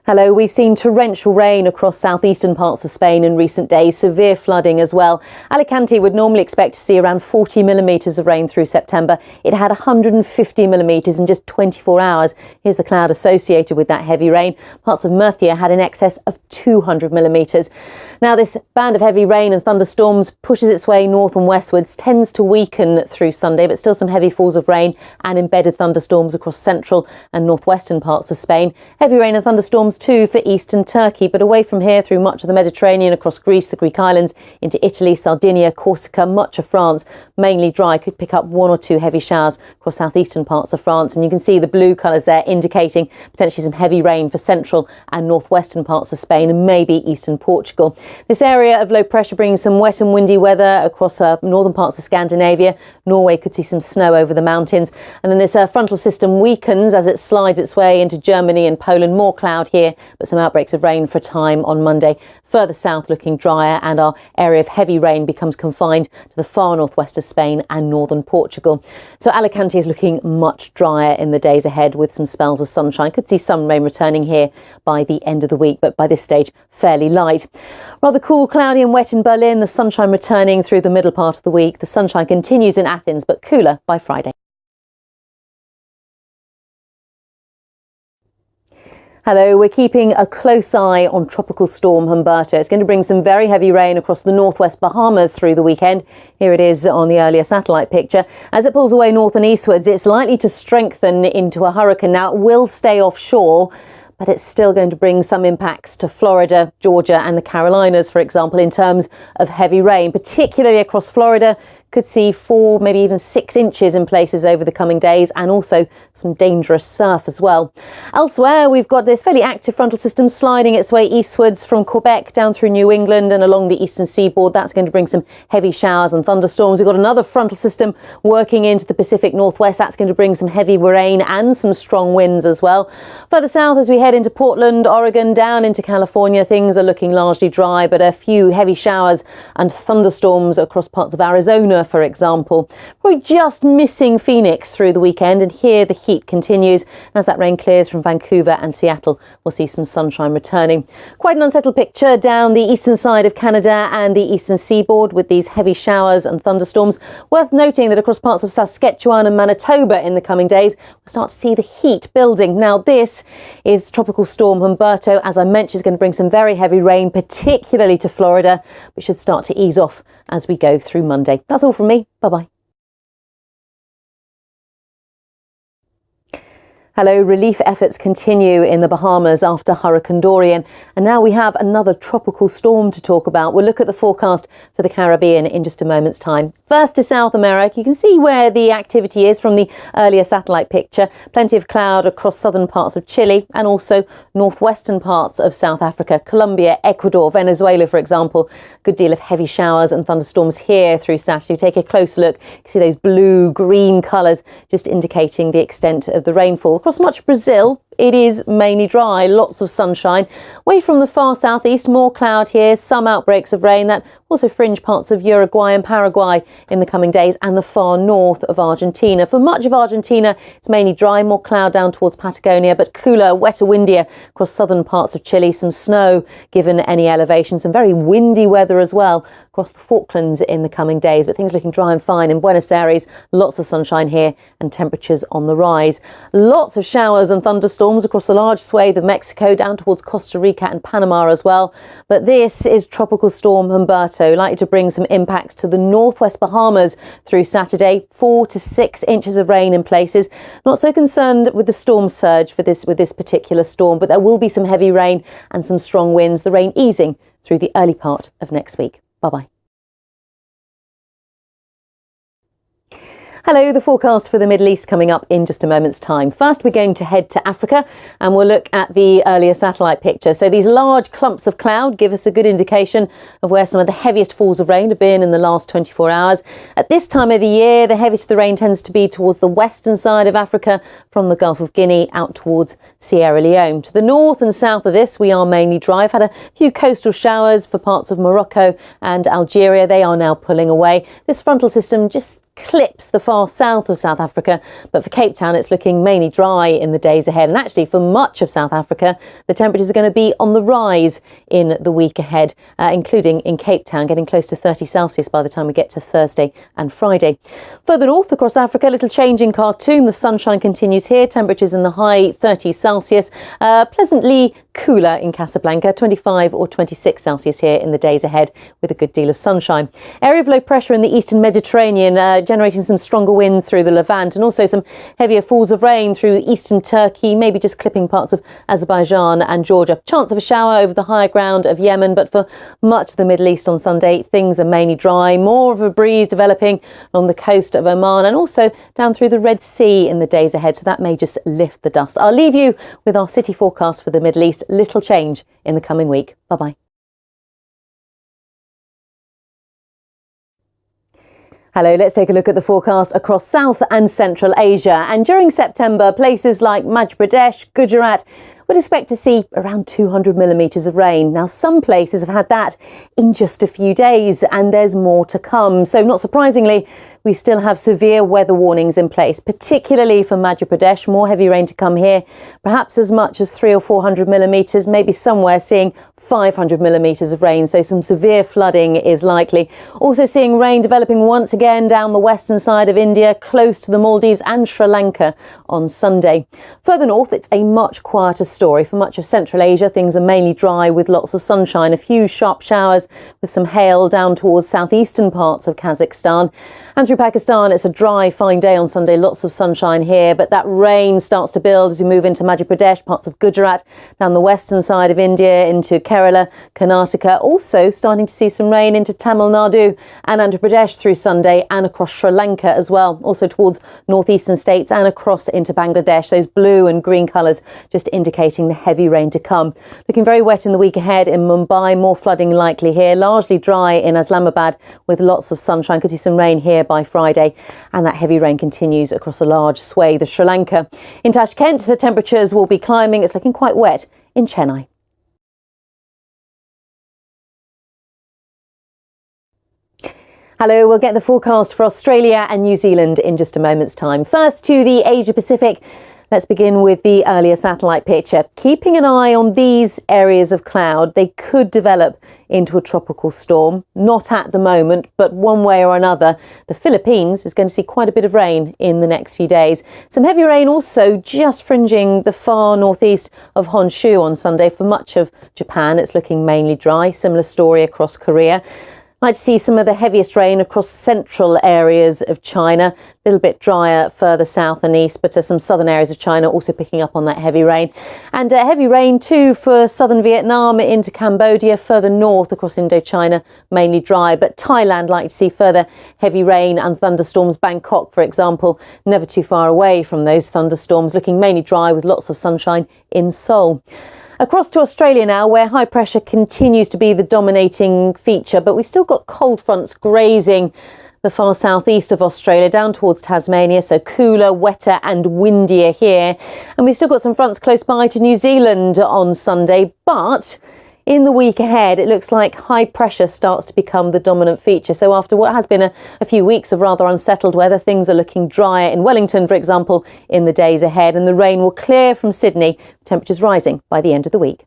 Hello, we've seen torrential rain across southeastern parts of Spain in recent days, severe flooding as well. Alicante would normally expect to see around 40 millimetres of rain through September. It had 150 millimetres in just 24 hours. Here's the cloud associated with that heavy rain. Parts of Murcia had in excess of 200 millimetres. Now, this band of heavy rain and thunderstorms pushes its way north and westwards, tends to weaken through Sunday, but still some heavy falls of rain and embedded thunderstorms across central and northwestern parts of Spain. Heavy rain and thunderstorms too for eastern Turkey, but away from here through much of the Mediterranean, across Greece, the Greek islands, into Italy, Sardinia, Corsica, much of France, mainly dry. Could pick up one or two heavy showers across southeastern parts of France. And you can see the blue colours there indicating potentially some heavy rain for central and northwestern parts of Spain and maybe eastern Portugal. This area of low pressure brings some wet and windy weather across northern parts of Scandinavia. Norway could see some snow over the mountains. And then this frontal system weakens as it slides its way into Germany and Poland. More cloud here, but some outbreaks of rain for a time on Monday. Further south looking drier, and our area of heavy rain becomes confined to the far northwest of Spain and northern Portugal. So Alicante is looking much drier in the days ahead with some spells of sunshine. Could see some rain returning here by the end of the week, but by this stage fairly light. Rather cool, cloudy and wet in Berlin. The sunshine returning through the middle part of the week. The sunshine continues in Athens, but cooler by Friday. Hello, we're keeping a close eye on Tropical Storm Humberto. It's going to bring some very heavy rain across the northwest Bahamas through the weekend. Here it is on the earlier satellite picture. As it pulls away north and eastwards, it's likely to strengthen into a hurricane. Now, it will stay offshore, but it's still going to bring some impacts to Florida, Georgia and the Carolinas, for example, in terms of heavy rain, particularly across Florida. Could see 4, maybe even 6 inches in places over the coming days, and also some dangerous surf as well. Elsewhere, we've got this fairly active frontal system sliding its way eastwards from Quebec down through New England and along the eastern seaboard. That's going to bring some heavy showers and thunderstorms. We've got another frontal system working into the Pacific Northwest. That's going to bring some heavy rain and some strong winds as well. Further south, as we head into Portland, Oregon, down into California, things are looking largely dry, but a few heavy showers and thunderstorms across parts of Arizona, for example. We're just missing Phoenix through the weekend, and here the heat continues. As that rain clears from Vancouver and Seattle, we'll see some sunshine returning. Quite an unsettled picture down the eastern side of Canada and the eastern seaboard with these heavy showers and thunderstorms. Worth noting that across parts of Saskatchewan and Manitoba in the coming days, we'll start to see the heat building. Now, this is Tropical Storm Humberto. As I mentioned, is going to bring some very heavy rain, particularly to Florida, but should start to ease off as we go through Monday. That's all from me. Bye-bye. Hello, relief efforts continue in the Bahamas after Hurricane Dorian, and now we have another tropical storm to talk about. We'll look at the forecast for the Caribbean in just a moment's time. First to South America. You can see where the activity is from the earlier satellite picture. Plenty of cloud across southern parts of Chile and also northwestern parts of South Africa, Colombia, Ecuador, Venezuela, for example. Good deal of heavy showers and thunderstorms here through Saturday. Take a close look. You can see those blue-green colours just indicating the extent of the rainfall. Across much of Brazil, it is mainly dry, lots of sunshine. Away from the far southeast, more cloud here, some outbreaks of rain that also fringe parts of Uruguay and Paraguay in the coming days, and the far north of Argentina. For much of Argentina, it's mainly dry, more cloud down towards Patagonia, but cooler, wetter, windier across southern parts of Chile. Some snow given any elevation, some very windy weather as well across the Falklands in the coming days, but things looking dry and fine in Buenos Aires. Lots of sunshine here and temperatures on the rise. Lots of showers and thunderstorms across a large swathe of Mexico down towards Costa Rica and Panama as well. But this is Tropical Storm Humberto, likely to bring some impacts to the northwest Bahamas through Saturday. 4 to 6 inches of rain in places. Not so concerned with the storm surge with this particular storm, but there will be some heavy rain and some strong winds. The rain easing through the early part of next week. Bye-bye. Hello, the forecast for the Middle East coming up in just a moment's time. First, we're going to head to Africa and we'll look at the earlier satellite picture. So these large clumps of cloud give us a good indication of where some of the heaviest falls of rain have been in the last 24 hours. At this time of the year, the heaviest of the rain tends to be towards the western side of Africa from the Gulf of Guinea out towards Sierra Leone. To the north and south of this, we are mainly dry. I've had a few coastal showers for parts of Morocco and Algeria. They are now pulling away. This frontal system just clips the far south of South Africa, but for Cape Town it's looking mainly dry in the days ahead. And actually for much of South Africa, the temperatures are going to be on the rise in the week ahead, including in Cape Town, getting close to 30 Celsius by the time we get to Thursday and Friday. Further north across Africa, a little change in Khartoum. The sunshine continues here, temperatures in the high 30s Celsius, pleasantly cooler in Casablanca, 25 or 26 Celsius here in the days ahead with a good deal of sunshine. Area of low pressure in the eastern Mediterranean, generating some stronger winds through the Levant and also some heavier falls of rain through eastern Turkey, maybe just clipping parts of Azerbaijan and Georgia. Chance of a shower over the higher ground of Yemen, but for much of the Middle East on Sunday, things are mainly dry. More of a breeze developing along the coast of Oman and also down through the Red Sea in the days ahead, so that may just lift the dust. I'll leave you with our city forecast for the Middle East. Little change in the coming week. Bye-bye. Hello, let's take a look at the forecast across South and Central Asia. And during September, places like Madhya Pradesh, Gujarat would expect to see around 200 millimetres of rain. Now, some places have had that in just a few days, and there's more to come. So not surprisingly, we still have severe weather warnings in place, particularly for Madhya Pradesh. More heavy rain to come here, perhaps as much as 300 or 400 millimetres, maybe somewhere seeing 500 millimetres of rain. So some severe flooding is likely. Also seeing rain developing once again down the western side of India, close to the Maldives and Sri Lanka on Sunday. Further north, it's a much quieter story. For much of Central Asia, things are mainly dry with lots of sunshine, a few sharp showers with some hail down towards southeastern parts of Kazakhstan. And through Pakistan, it's a dry, fine day on Sunday, lots of sunshine here, but that rain starts to build as we move into Madhya Pradesh, parts of Gujarat, down the western side of India, into Kerala, Karnataka. Also starting to see some rain into Tamil Nadu and Andhra Pradesh through Sunday and across Sri Lanka as well. Also towards northeastern states and across into Bangladesh. Those blue and green colours just indicating the heavy rain to come. Looking very wet in the week ahead in Mumbai, more flooding likely here. Largely dry in Islamabad with lots of sunshine. Could see some rain here by Friday, and that heavy rain continues across a large swathe of Sri Lanka. In Tashkent, the temperatures will be climbing. It's looking quite wet in Chennai. Hello, we'll get the forecast for Australia and New Zealand in just a moment's time. First to the Asia Pacific. Let's begin with the earlier satellite picture. Keeping an eye on these areas of cloud, they could develop into a tropical storm. Not at the moment, but one way or another, the Philippines is going to see quite a bit of rain in the next few days. Some heavy rain also just fringing the far northeast of Honshu on Sunday. For much of Japan, it's looking mainly dry. Similar story across Korea. Like to see some of the heaviest rain across central areas of China, a little bit drier further south and east, but some southern areas of China also picking up on that heavy rain. And heavy rain too for southern Vietnam into Cambodia, further north across Indochina, mainly dry. But Thailand, like to see further heavy rain and thunderstorms. Bangkok, for example, never too far away from those thunderstorms, looking mainly dry with lots of sunshine in Seoul. Across to Australia now, where high pressure continues to be the dominating feature, but we've still got cold fronts grazing the far southeast of Australia down towards Tasmania, so cooler, wetter and windier here. And we've still got some fronts close by to New Zealand on Sunday, but in the week ahead, it looks like high pressure starts to become the dominant feature. So after what has been a few weeks of rather unsettled weather, things are looking drier in Wellington, for example, in the days ahead. And the rain will clear from Sydney, temperatures rising by the end of the week.